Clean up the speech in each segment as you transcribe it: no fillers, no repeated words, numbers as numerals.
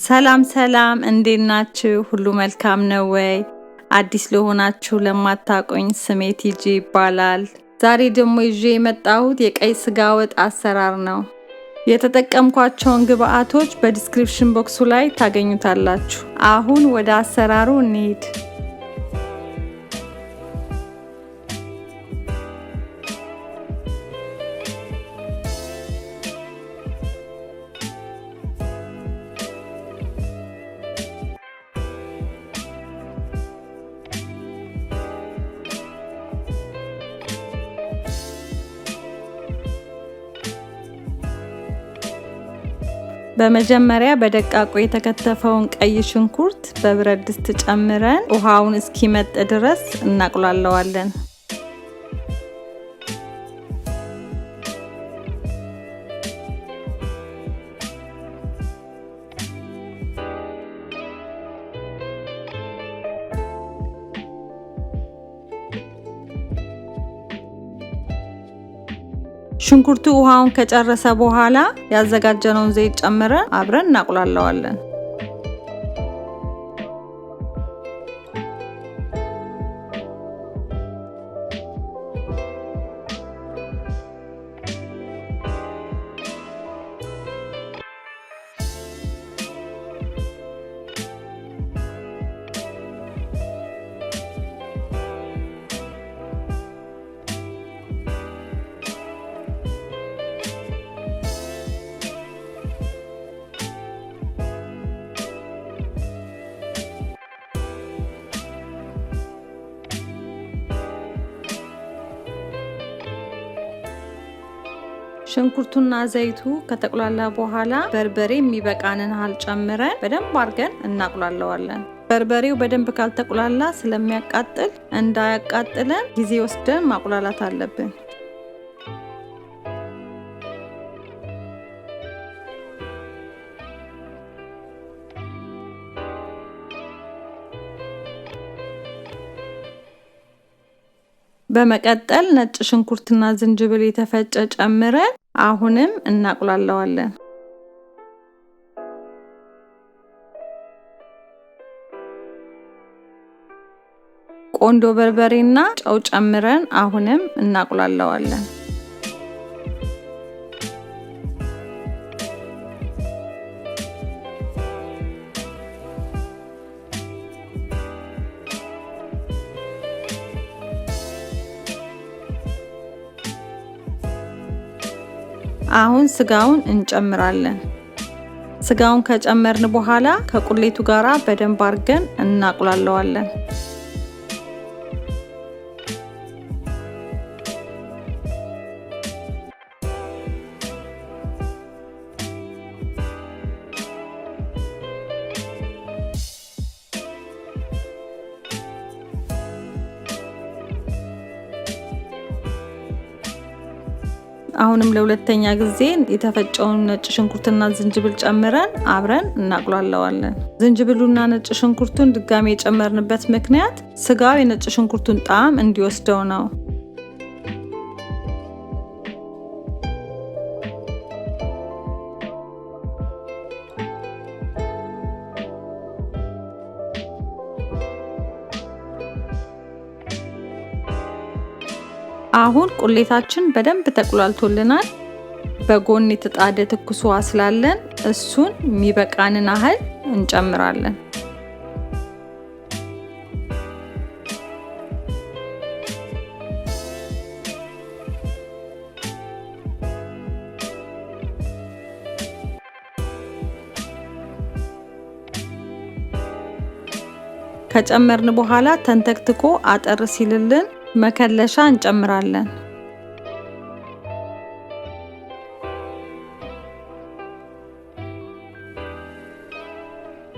ሰላም ሰላም እንዴት ናችሁ? ሁሉ መልካም ነው ወይ? አዲስ ለሆናችሁ ለማታቆኝ ስሜ ቲጂ ይባላል። ዛሬ ደግሞ ይዤ የመጣሁት የቀይ ስጋ ወጥ አሰራር ነው። የተጠቀምኳቸውን ግብአቶች በዲስክሪፕሽን ቦክሱ ላይ ታገኙታላችሁ። አሁን ወደ አሰራሩ እንሂድ። በመጀመሪያ በደቃቁ የተከተፈውን ቀይ ሽንኩርት በብረት ድስት ጨምረን ውሃውን እስኪመጥ ድረስ እናቁላለዋለን። ሽንኩርቱ ውሃውን ከጨረሰ በኋላ ያዘጋጀነውን ዘይት ጨምረን አብረን እናቁላለዋለን። ሽንኩርቱና ዘይቱ ከተቁላላ በኋላ በርበሬ የሚበቃንን ያህል ጨምረን በደንብ አድርገን እናቁላለዋለን። በርበሬው በደንብ ካልተቁላላ ስለሚያቃጥል እንዳያቃጥለን ጊዜ ወስደን ማቁላላት አለብን። በመቀጠል ነጭ ሽንኩርትና ዝንጂቡል የተፈጨ ጨምረን አሁንም እናቁላለዋለን። ቆንዶ በርበሬና ጨው ጨምረን አሁንም እናቁላለዋለን። አሁን ስጋውን እንጨምራለን። ስጋውን ከጨመርን በኋላ ከቁሌቱ ጋራ በደንብ አድርገን እናቁላለዋለን። አሁንም ለሁለተኛ ጊዜ የተፈጨውን ነጭ ሽንኩርትና ዝንጂቡል ጨምረን አብረን እናቁላለዋለን። ዝንጂቡሉና ነጭ ሽንኩርቱን ድጋሜ የጨመርንበት ምክንያት ስጋው የነጭ ሽንኩርቱን ጣዕም እንዲወስደው ነው። አሁን ቁሌታችን በደንብ ተቁላልቶልናል። በጎን የተጣደ ትኩስ ውሃ ስላለን እሱን የሚበቃንን ያህል እንጨምራለን። ከጨመርን በኋላ ተንተክትኮ አጠር ሲልልን መከለሻ እንጨምራለን።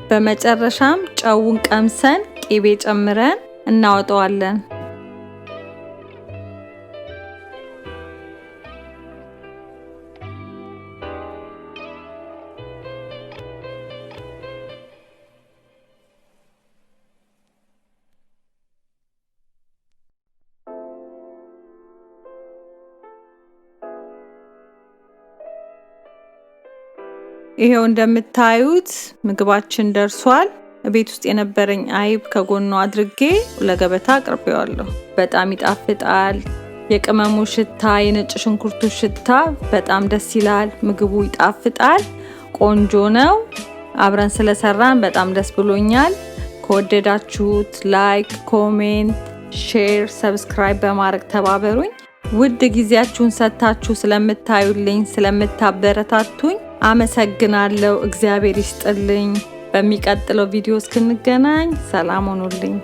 በመጨረሻም ጨውን ቀምሰን ቂቤ ጨምረን እናወጣዋለን። ይሄው እንደምታዩት ምግባችን ደርሷል። ቤት ውስጥ የነበረኝ አይብ ከጎኑ አድርጌ ለገበታ አቅርቤዋለሁ። በጣም ይጣፍጣል። የቅመሙ ሽታ፣ የነጭ ሽንኩርቱ ሽታ በጣም ደስ ይላል። ምግቡ ይጣፍጣል። ቆንጆ ነው። አብረን ስለሰራን በጣም ደስ ብሎኛል። ከወደዳችሁት ላይክ፣ ኮሜንት፣ ሼር፣ ሰብስክራይብ በማድረግ ተባበሩኝ። ውድ ጊዜያችሁን ሰጣችሁ ስለምታዩልኝ ስለምታበረታቱኝ አመሰግናለሁ። እግዚአብሔር ይስጥልኝ። በሚቀጥለው ቪዲዮ እስክንገናኝ ሰላም ሁኑልኝ።